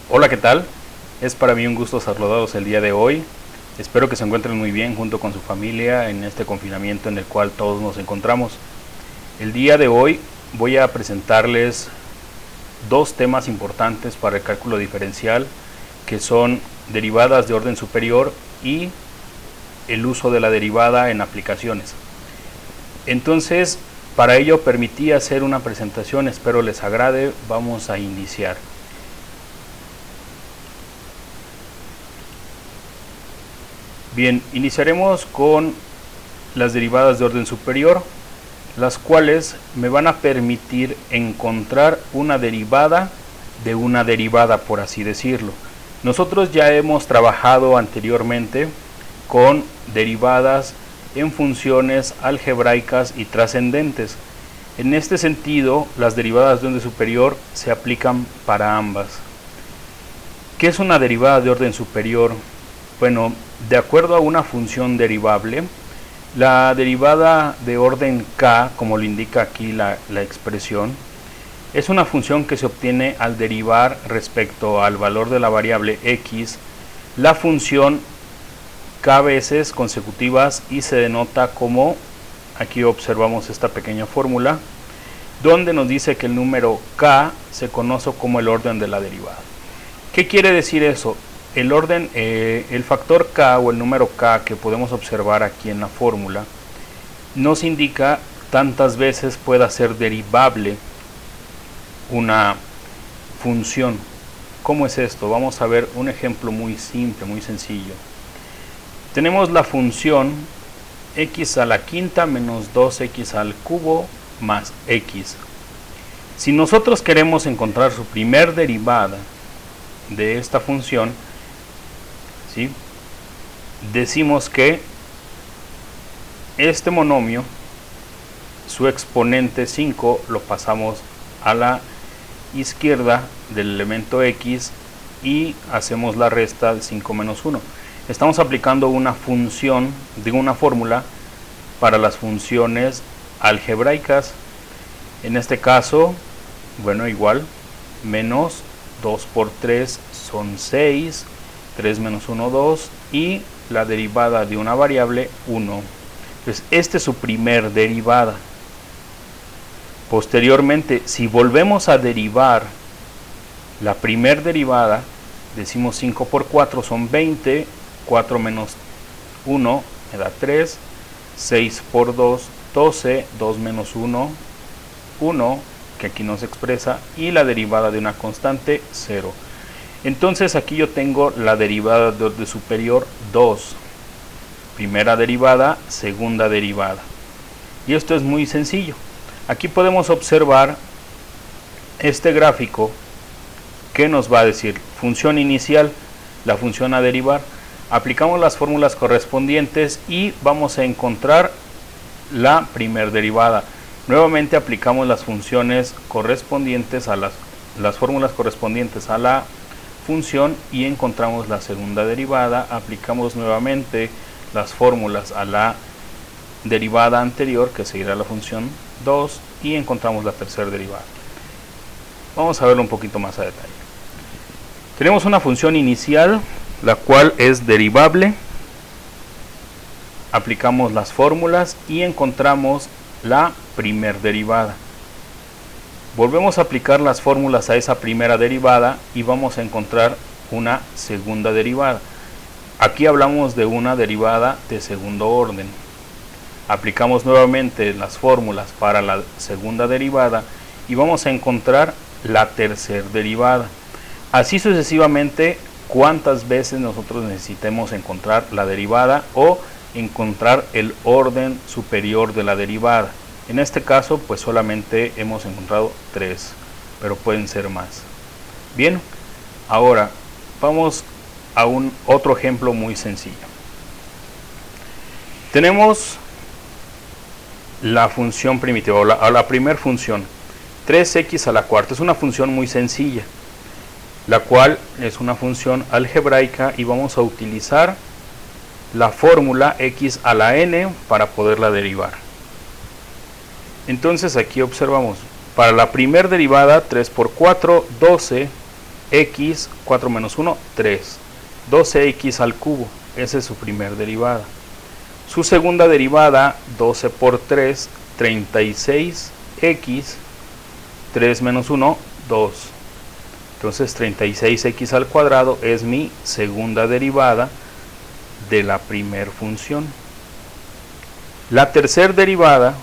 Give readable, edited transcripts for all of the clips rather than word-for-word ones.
Hola, ¿qué tal? Es para mí un gusto saludarlos el día de hoy. Espero que se encuentren muy bien junto con su familia en este confinamiento en el cual todos nos encontramos. El día de hoy voy a presentarles dos temas importantes para el cálculo diferencial, que son derivadas de orden superior y el uso de la derivada en aplicaciones. Entonces, para ello permití hacer una presentación, espero les agrade. Vamos a iniciar. Bien, iniciaremos con las derivadas de orden superior, las cuales me van a permitir encontrar una derivada de una derivada, por así decirlo. Nosotros ya hemos trabajado anteriormente con derivadas en funciones algebraicas y trascendentes. En este sentido, las derivadas de orden superior se aplican para ambas. ¿Qué es una derivada de orden superior? Bueno, de acuerdo a una función derivable, la derivada de orden k, como lo indica aquí la expresión, es una función que se obtiene al derivar respecto al valor de la variable x la función k veces consecutivas y se denota como, aquí observamos esta pequeña fórmula, donde nos dice que el número k se conoce como el orden de la derivada. ¿Qué quiere decir eso? El orden, el factor k o el número k que podemos observar aquí en la fórmula nos indica tantas veces pueda ser derivable una función. ¿Cómo es esto? Vamos a ver un ejemplo muy simple, muy sencillo. Tenemos la función x a la quinta menos 2x al cubo más x. Si nosotros queremos encontrar su primer derivada de esta función, ¿sí?, decimos que este monomio, su exponente 5, lo pasamos a la izquierda del elemento x y hacemos la resta de 5 menos 1. Estamos aplicando una función de una fórmula para las funciones algebraicas. En este caso, bueno, igual, menos 2 por 3 son 6, 3 menos 1, 2, y la derivada de una variable, 1. Entonces, esta es su primer derivada. Posteriormente, si volvemos a derivar la primer derivada, decimos 5 por 4 son 20, 4 menos 1 me da 3, 6 por 2, 12, 2 menos 1, 1, que aquí no se expresa, y la derivada de una constante, 0. Entonces aquí yo tengo la derivada de orden superior 2, primera derivada, segunda derivada. Y esto es muy sencillo. Aquí podemos observar este gráfico que nos va a decir función inicial, la función a derivar. Aplicamos las fórmulas correspondientes y vamos a encontrar la primer derivada. Nuevamente aplicamos las funciones correspondientes a las fórmulas correspondientes a la función y encontramos la segunda derivada. Aplicamos nuevamente las fórmulas a la derivada anterior, que seguirá la función 2, y encontramos la tercera derivada. Vamos a verlo un poquito más a detalle. Tenemos una función inicial, la cual es derivable. Aplicamos las fórmulas y encontramos la primer derivada. Volvemos a aplicar las fórmulas a esa primera derivada y vamos a encontrar una segunda derivada. Aquí hablamos de una derivada de segundo orden. Aplicamos nuevamente las fórmulas para la segunda derivada y vamos a encontrar la tercera derivada. Así sucesivamente, cuantas veces nosotros necesitemos encontrar la derivada o encontrar el orden superior de la derivada. En este caso, pues solamente hemos encontrado 3, pero pueden ser más. Bien, ahora vamos a otro ejemplo muy sencillo. Tenemos la función primitiva, o la primera función, 3x a la cuarta. Es una función muy sencilla, la cual es una función algebraica y vamos a utilizar la fórmula x a la n para poderla derivar. Entonces aquí observamos, para la primera derivada, 3 por 4, 12, x, 4 menos 1, 3. 12x al cubo, esa es su primer derivada. Su segunda derivada, 12 por 3, 36x, 3 menos 1, 2. Entonces 36x al cuadrado es mi segunda derivada de la primer función. La tercera derivada,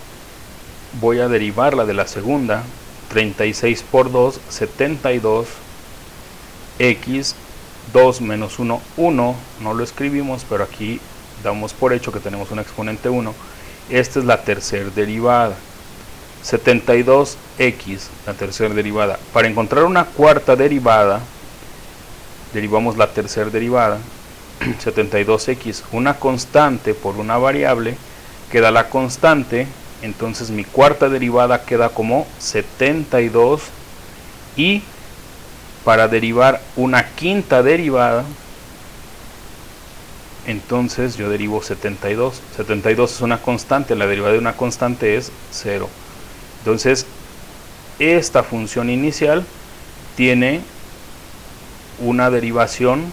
voy a derivarla de la segunda. 36 por 2, 72, x, 2 menos 1, 1, no lo escribimos, pero aquí damos por hecho que tenemos un exponente 1. Esta es la tercera derivada. 72x, la tercera derivada. Para encontrar una cuarta derivada, derivamos la tercera derivada. 72x, una constante por una variable, queda la constante. Entonces mi cuarta derivada queda como 72, y para derivar una quinta derivada, entonces yo derivo 72. 72 es una constante, la derivada de una constante es 0. Entonces esta función inicial tiene una derivación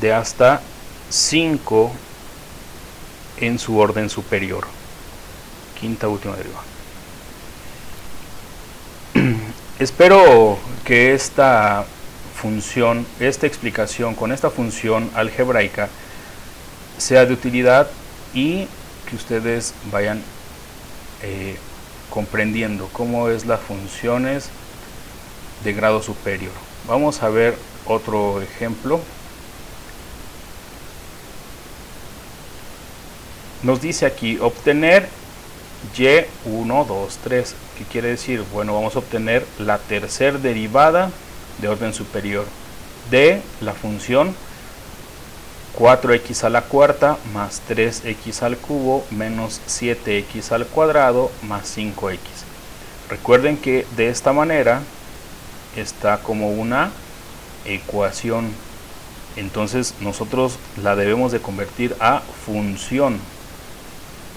de hasta 5 en su orden superior. Quinta última derivada. Espero que esta función, esta explicación con esta función algebraica sea de utilidad y que ustedes vayan comprendiendo cómo es las funciones de grado superior. Vamos a ver otro ejemplo. Nos dice aquí obtener y1, 2, 3. ¿Qué quiere decir? Bueno, vamos a obtener la tercera derivada de orden superior de la función 4x a la cuarta más 3x al cubo menos 7x al cuadrado más 5x. Recuerden que de esta manera está como una ecuación. Entonces nosotros la debemos de convertir a función.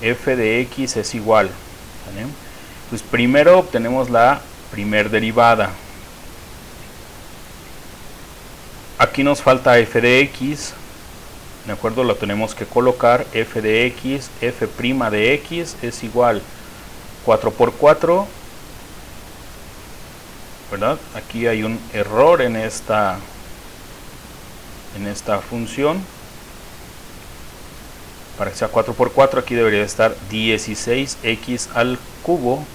F de x es igual, ¿vale? Pues primero obtenemos la primer derivada. Aquí nos falta f de x, ¿de acuerdo? Lo tenemos que colocar. F de x, f' de x es igual 4 por 4, ¿verdad? Aquí hay un error en esta función. Para que sea 4 por 4, aquí debería estar 16x al cubo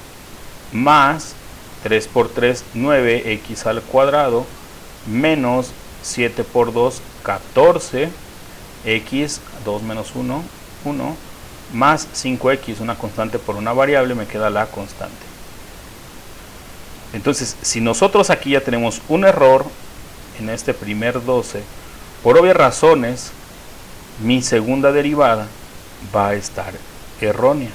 más 3 por 3, 9x al cuadrado menos 7 por 2, 14, x, 2 menos 1, 1, más 5x, una constante por una variable, me queda la constante. Entonces, si nosotros aquí ya tenemos un error en este primer 12, por obvias razones, mi segunda derivada va a estar errónea.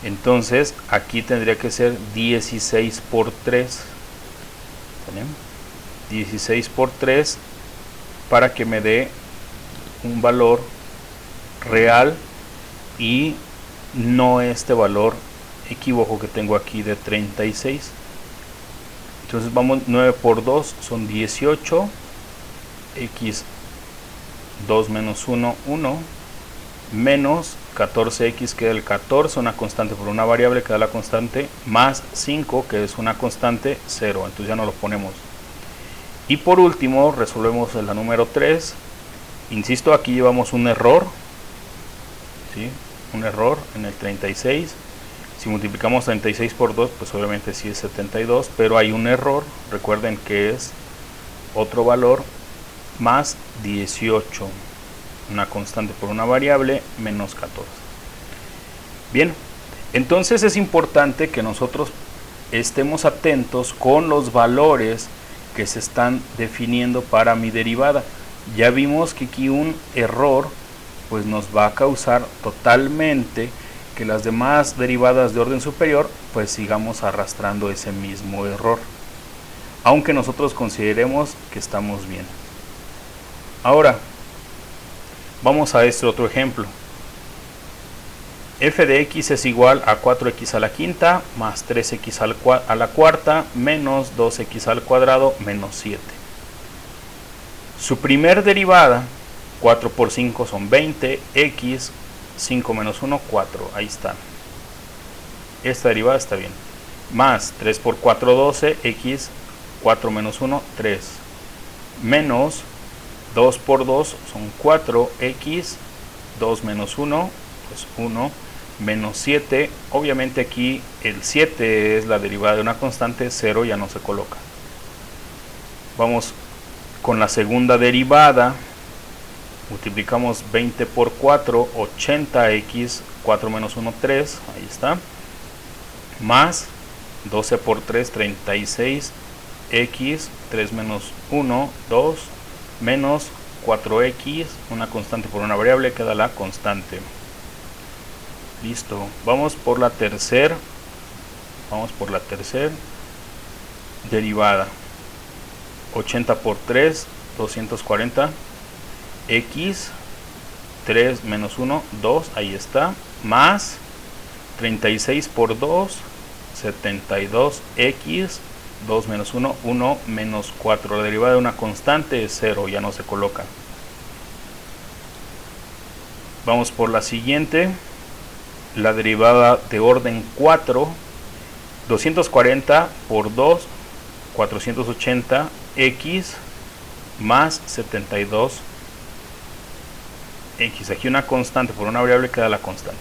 Entonces aquí tendría que ser 16 por 3. ¿Tenemos? 16 por 3 para que me dé un valor real y no este valor equívoco que tengo aquí de 36. Entonces vamos, 9 por 2 son 18, x 2 menos 1, 1, menos 14x, que es el 14, una constante por una variable, que da la constante, más 5, que es una constante, 0. Entonces ya no lo ponemos. Y por último, resolvemos la número 3. Insisto, aquí llevamos un error, ¿sí? Un error en el 36. Si multiplicamos 36 por 2, pues obviamente sí es 72, pero hay un error. Recuerden que es otro valor más 18, una constante por una variable, menos 14. Bien, entonces es importante que nosotros estemos atentos con los valores que se están definiendo para mi derivada. Ya vimos que aquí un error pues nos va a causar totalmente que las demás derivadas de orden superior pues sigamos arrastrando ese mismo error, aunque nosotros consideremos que estamos bien. Ahora vamos a este otro ejemplo. F de x es igual a 4x a la quinta más 3x a la cuarta menos 2x al cuadrado menos 7. Su primer derivada, 4 por 5 son 20, x, 5 menos 1, 4, ahí está. Esta derivada está bien. Más 3 por 4, 12, x, 4 menos 1, 3. Menos 2 por 2 son 4, x, 2 menos 1, pues 1, menos 7. Obviamente aquí el 7 es la derivada de una constante, 0 ya no se coloca. Vamos con la segunda derivada. Multiplicamos 20 por 4, 80x, 4 menos 1, 3, ahí está. Más 12 por 3, 36, x, 3 menos 1, 2, menos 4x, una constante por una variable, queda la constante. Listo, vamos por la tercera derivada. 80 por 3, 240, x, 3 menos 1, 2, ahí está, más 36 por 2, 72x, 2 menos 1, 1 menos 4. La derivada de una constante es 0, ya no se coloca. Vamos por la siguiente, la derivada de orden 4, 240 por 2, 480, x, más 72, x. Aquí una constante por una variable queda la constante.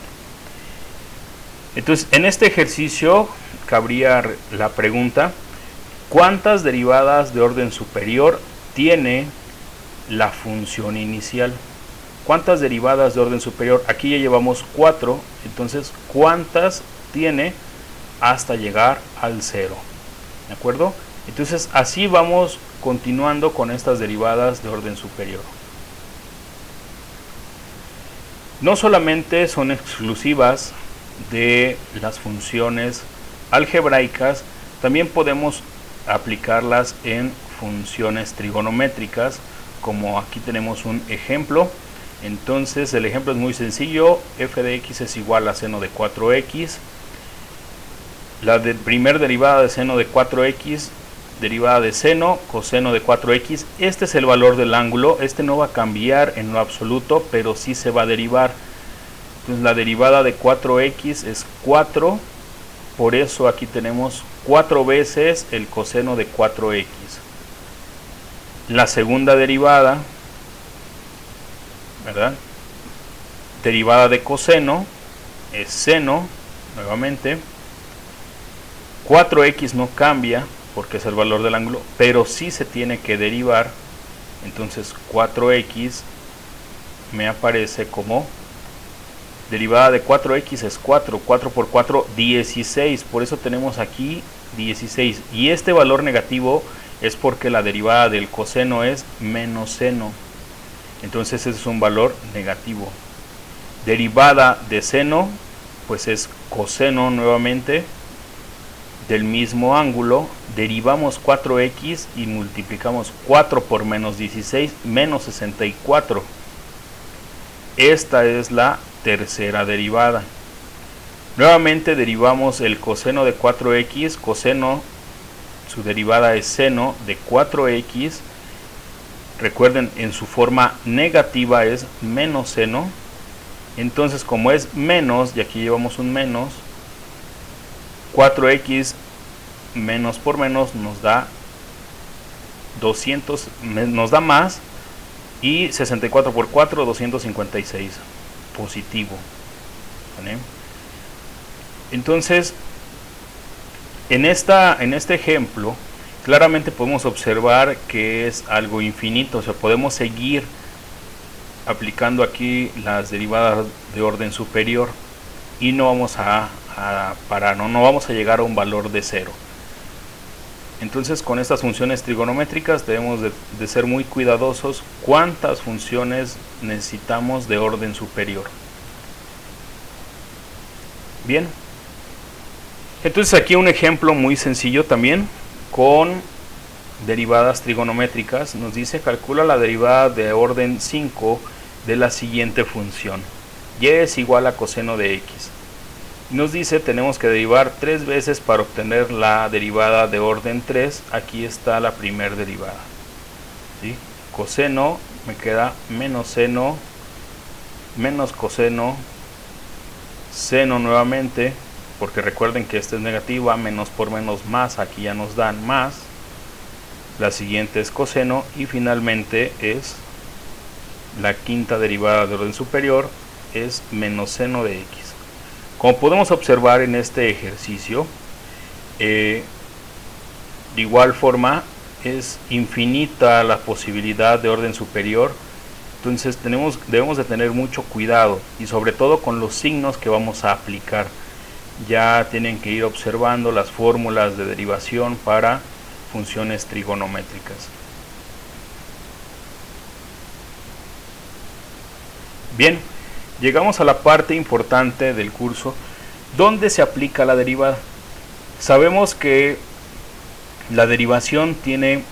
Entonces, en este ejercicio cabría la pregunta: ¿cuántas derivadas de orden superior tiene la función inicial? ¿Cuántas derivadas de orden superior? Aquí ya llevamos 4, entonces ¿cuántas tiene hasta llegar al 0? ¿De acuerdo? Entonces así vamos continuando con estas derivadas de orden superior. No solamente son exclusivas de las funciones algebraicas, también podemos aplicarlas en funciones trigonométricas, como aquí tenemos un ejemplo. Entonces el ejemplo es muy sencillo: f de x es igual a seno de 4x. La primer derivada de seno de 4x, derivada de seno, coseno de 4x. Este es el valor del ángulo, este no va a cambiar en lo absoluto, pero sí se va a derivar. Entonces la derivada de 4x es 4, por eso aquí tenemos 4 veces el coseno de 4x. La segunda derivada, ¿verdad? Derivada de coseno es seno, nuevamente. 4x no cambia porque es el valor del ángulo, pero sí se tiene que derivar. Entonces 4x me aparece como derivada de 4x es 4, 4 por 4, 16, por eso tenemos aquí 16, y este valor negativo es porque la derivada del coseno es menos seno, entonces ese es un valor negativo. Derivada de seno, pues es coseno nuevamente del mismo ángulo, derivamos 4x y multiplicamos 4 por menos 16, menos 64. Esta es la tercera derivada. Nuevamente derivamos el coseno de 4x, coseno, su derivada es seno de 4x. Recuerden, en su forma negativa es menos seno. Entonces, como es menos, y aquí llevamos un menos, 4x menos por menos nos da 200, nos da más, y 64 por 4, 256, positivo. ¿Vale? Entonces, en este ejemplo, claramente podemos observar que es algo infinito, o sea, podemos seguir aplicando aquí las derivadas de orden superior y no vamos a parar, no vamos a llegar a un valor de 0. Entonces, con estas funciones trigonométricas debemos de ser muy cuidadosos cuántas funciones necesitamos de orden superior. Bien, entonces aquí un ejemplo muy sencillo también con derivadas trigonométricas. Nos dice: calcula la derivada de orden 5 de la siguiente función, y es igual a coseno de x. Nos dice: tenemos que derivar 3 veces para obtener la derivada de orden 3. Aquí está la primera derivada, ¿sí? coseno, me queda menos seno, menos coseno, seno nuevamente, porque recuerden que esta es negativa, menos por menos más, aquí ya nos dan más. La siguiente es coseno y finalmente es la quinta derivada de orden superior, es menos seno de x. Como podemos observar en este ejercicio, de igual forma es infinita la posibilidad de orden superior. Entonces debemos de tener mucho cuidado y sobre todo con los signos que vamos a aplicar. Ya tienen que ir observando las fórmulas de derivación para funciones trigonométricas. Bien, llegamos a la parte importante del curso, donde se aplica la derivada. Sabemos que la derivación tiene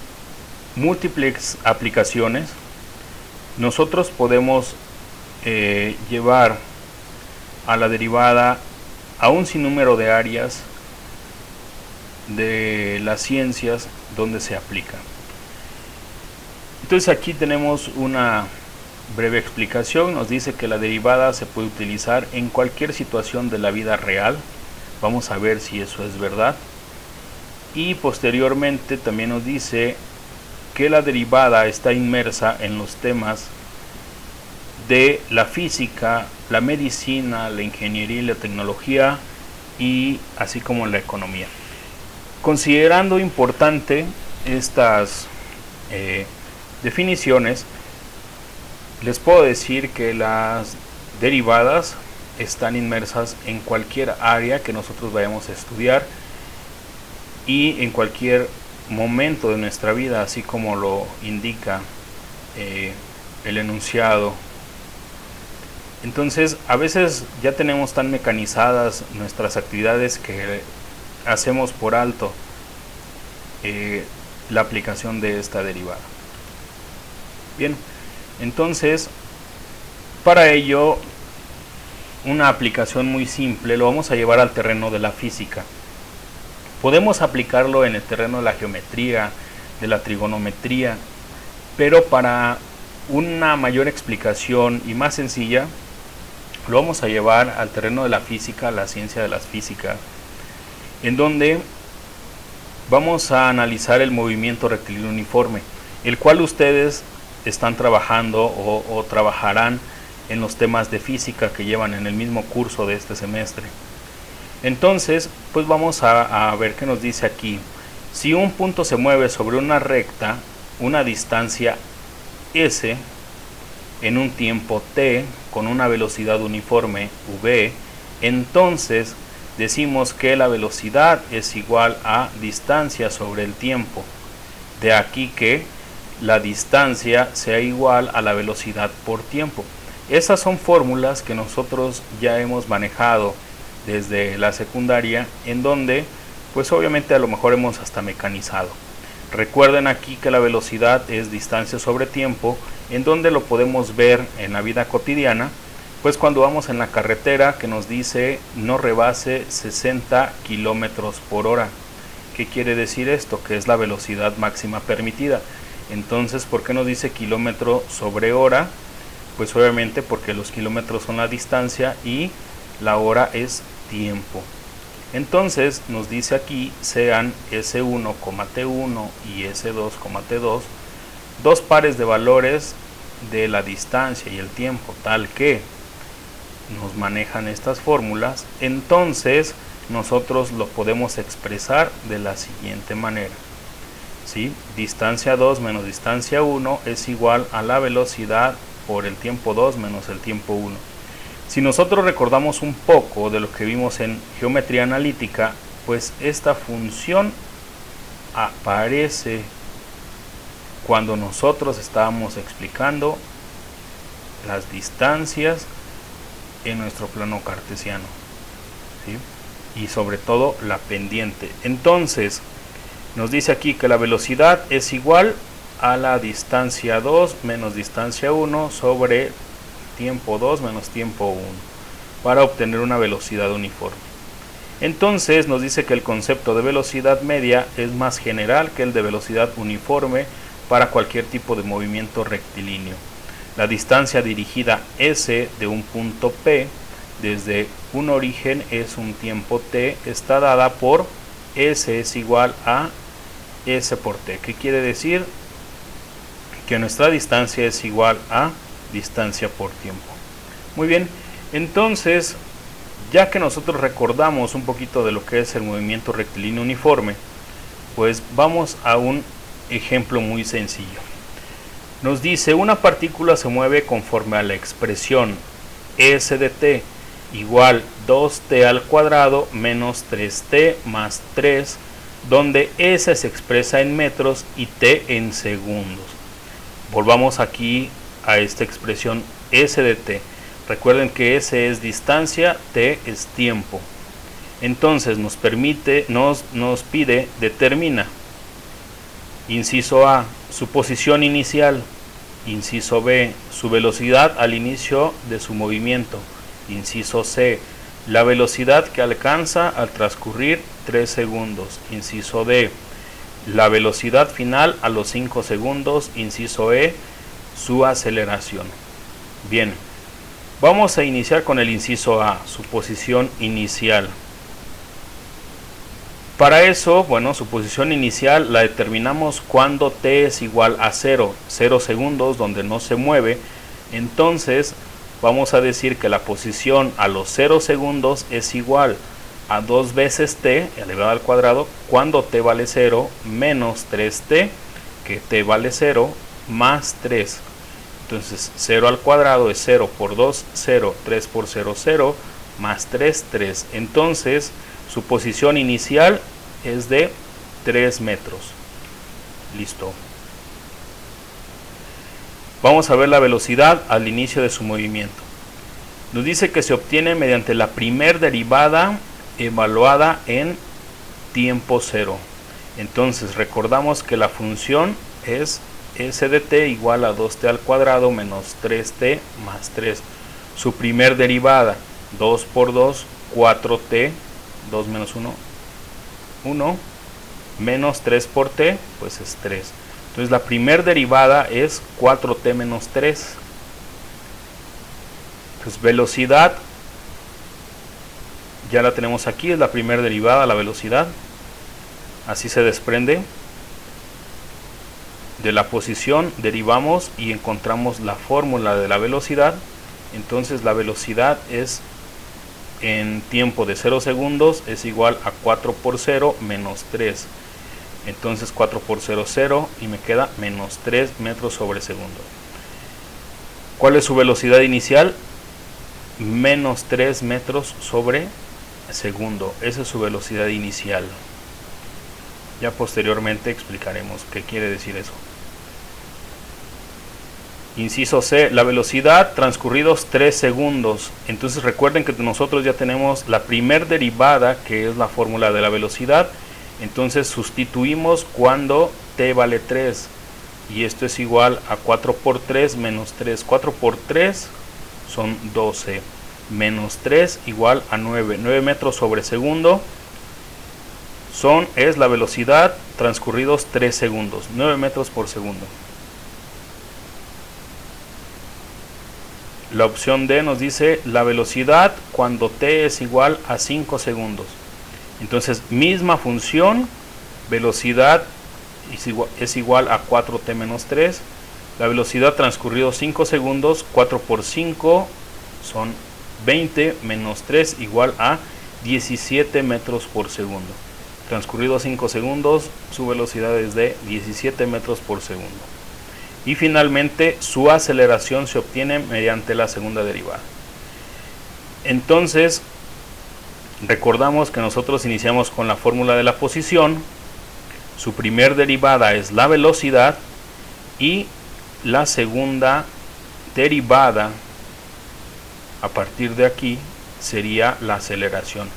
múltiples aplicaciones. Nosotros podemos llevar a la derivada a un sinnúmero de áreas de las ciencias donde se aplica. Entonces aquí tenemos una breve explicación. Nos dice que la derivada se puede utilizar en cualquier situación de la vida real. Vamos a ver si eso es verdad. Y posteriormente también nos dice que la derivada está inmersa en los temas de la física, la medicina, la ingeniería y la tecnología, y así como la economía. Considerando importante estas definiciones, les puedo decir que las derivadas están inmersas en cualquier área que nosotros vayamos a estudiar y en cualquier momento de nuestra vida, así como lo indica el enunciado. Entonces, a veces ya tenemos tan mecanizadas nuestras actividades que hacemos por alto la aplicación de esta derivada. Bien, entonces, para ello, una aplicación muy simple lo vamos a llevar al terreno de la física. Podemos aplicarlo en el terreno de la geometría, de la trigonometría, pero para una mayor explicación y más sencilla, lo vamos a llevar al terreno de la física, la ciencia de la física, en donde vamos a analizar el movimiento rectilíneo uniforme, el cual ustedes están trabajando o trabajarán en los temas de física que llevan en el mismo curso de este semestre. Entonces, pues vamos a ver qué nos dice aquí. Si un punto se mueve sobre una recta, una distancia s, en un tiempo t, con una velocidad uniforme v, entonces decimos que la velocidad es igual a distancia sobre el tiempo. De aquí que la distancia sea igual a la velocidad por tiempo. Esas son fórmulas que nosotros ya hemos manejado desde la secundaria, en donde pues obviamente a lo mejor hemos hasta mecanizado. Recuerden aquí que la velocidad es distancia sobre tiempo, en donde lo podemos ver en la vida cotidiana, pues cuando vamos en la carretera que nos dice no rebase 60 kilómetros por hora. ¿Qué quiere decir esto? Que es la velocidad máxima permitida. Entonces, ¿por qué nos dice kilómetro sobre hora? Pues obviamente porque los kilómetros son la distancia y la hora es tiempo. Entonces nos dice aquí sean S1, T1 y S2, T2 dos pares de valores de la distancia y el tiempo, tal que nos manejan estas fórmulas. Entonces nosotros lo podemos expresar de la siguiente manera, ¿sí? Distancia 2 menos distancia 1 es igual a la velocidad por el tiempo 2 menos el tiempo 1. Si nosotros recordamos un poco de lo que vimos en geometría analítica, pues esta función aparece cuando nosotros estábamos explicando las distancias en nuestro plano cartesiano, ¿sí? Y sobre todo la pendiente. Entonces nos dice aquí que la velocidad es igual a la distancia 2 menos distancia 1 sobre tiempo 2 menos tiempo 1 para obtener una velocidad uniforme. Entonces nos dice que el concepto de velocidad media es más general que el de velocidad uniforme, para cualquier tipo de movimiento rectilíneo. La distancia dirigida S de un punto P desde un origen es un tiempo t, está dada por S es igual a S por t. ¿Qué quiere decir? Que nuestra distancia es igual a distancia por tiempo. Muy bien, entonces, ya que nosotros recordamos un poquito de lo que es el movimiento rectilíneo uniforme, pues vamos a un ejemplo muy sencillo. Nos dice, una partícula se mueve conforme a la expresión S de t igual 2t al cuadrado menos 3t más 3, donde S se expresa en metros y t en segundos. Volvamos aquí a esta expresión S de t. Recuerden que S es distancia, t es tiempo. Entonces nos pide, determina. Inciso A, su posición inicial. Inciso B, su velocidad al inicio de su movimiento. Inciso C, la velocidad que alcanza al transcurrir 3 segundos. Inciso D, la velocidad final a los 5 segundos. Inciso E, su aceleración. Bien, vamos a iniciar con el inciso A, su posición inicial. Para eso, bueno, su posición inicial la determinamos cuando t es igual a 0 segundos, donde no se mueve. Entonces, vamos a decir que la posición a los 0 segundos es igual a 2 veces t elevado al cuadrado, cuando t vale 0, menos 3t, que t vale 0, más 3. Entonces, 0 al cuadrado es 0 por 2, 0, 3 por 0, 0, más 3, 3. Entonces, su posición inicial es de 3 metros. Listo. Vamos a ver la velocidad al inicio de su movimiento. Nos dice que se obtiene mediante la primer derivada evaluada en tiempo cero. Entonces recordamos que la función es S de t igual a 2t al cuadrado menos 3t más 3. Su primer derivada, 2 por 2, 4t, 2 menos 1, 1, menos 3 por t, pues es 3. Entonces la primera derivada es 4t menos 3. Pues velocidad, ya la tenemos aquí, es la primera derivada, la velocidad. Así se desprende. De la posición derivamos y encontramos la fórmula de la velocidad. Entonces la velocidad es en tiempo de 0 segundos es igual a 4 por 0 menos 3. Entonces 4 por 0, 0 y me queda menos 3 metros sobre segundo. ¿Cuál es su velocidad inicial? Menos 3 metros sobre segundo. Esa es su velocidad inicial. Ya posteriormente explicaremos qué quiere decir eso. Inciso C, la velocidad transcurridos 3 segundos. Entonces recuerden que nosotros ya tenemos la primer derivada, que es la fórmula de la velocidad. Entonces sustituimos cuando t vale 3. Y esto es igual a 4 por 3 menos 3. 4 por 3 son 12. Menos 3 igual a 9. 9 metros sobre segundo es la velocidad transcurridos 3 segundos. 9 metros por segundo. La opción D nos dice la velocidad cuando t es igual a 5 segundos. Entonces, misma función, velocidad es igual a 4t menos 3. La velocidad transcurridos 5 segundos, 4 por 5 son 20 menos 3 igual a 17 metros por segundo. Transcurridos 5 segundos, su velocidad es de 17 metros por segundo. Y finalmente su aceleración se obtiene mediante la segunda derivada. Entonces recordamos que nosotros iniciamos con la fórmula de la posición. Su primer derivada es la velocidad y la segunda derivada a partir de aquí sería la aceleración.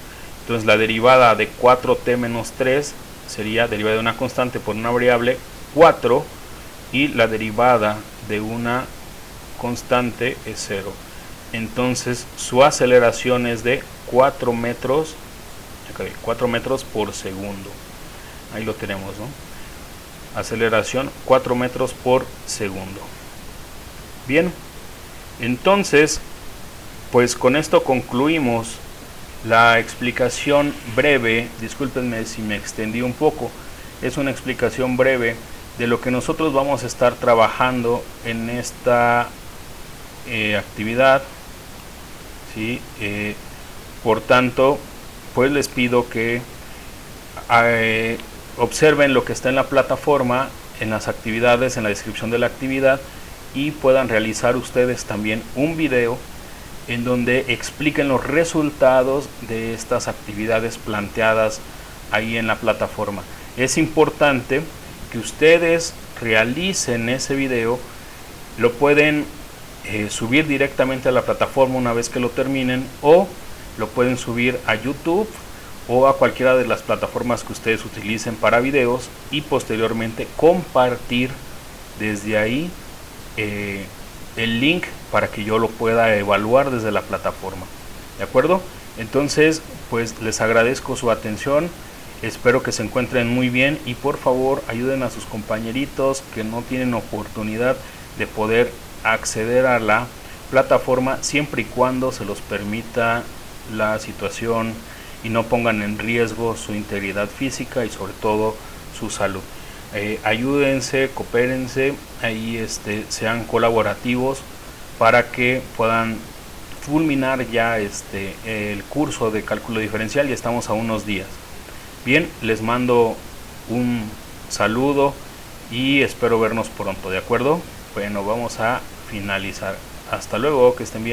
Entonces la derivada de 4t menos 3 sería derivada de una constante por una variable 4. Y la derivada de una constante es 0. Entonces su aceleración es de 4 metros por segundo. Ahí lo tenemos, ¿no? aceleración 4 metros por segundo. Bien, entonces pues con esto concluimos la explicación breve. Discúlpenme si me extendí un poco, es una explicación breve de lo que nosotros vamos a estar trabajando en esta actividad, ¿sí? Por tanto, pues les pido que observen lo que está en la plataforma, en las actividades, en la descripción de la actividad, y puedan realizar ustedes también un video en donde expliquen los resultados de estas actividades planteadas ahí en la plataforma. Es importante que ustedes realicen ese video, lo pueden subir directamente a la plataforma una vez que lo terminen, o lo pueden subir a YouTube o a cualquiera de las plataformas que ustedes utilicen para videos, y posteriormente compartir desde ahí el link para que yo lo pueda evaluar desde la plataforma. ¿De acuerdo? Entonces, pues les agradezco su atención. Espero que se encuentren muy bien y por favor ayuden a sus compañeritos que no tienen oportunidad de poder acceder a la plataforma, siempre y cuando se los permita la situación y no pongan en riesgo su integridad física y sobre todo su salud. Ayúdense, coopérense, ahí sean colaborativos para que puedan fulminar ya el curso de cálculo diferencial. Ya estamos a unos días. Bien, les mando un saludo y espero vernos pronto, ¿de acuerdo? Bueno, vamos a finalizar. Hasta luego, que estén bien.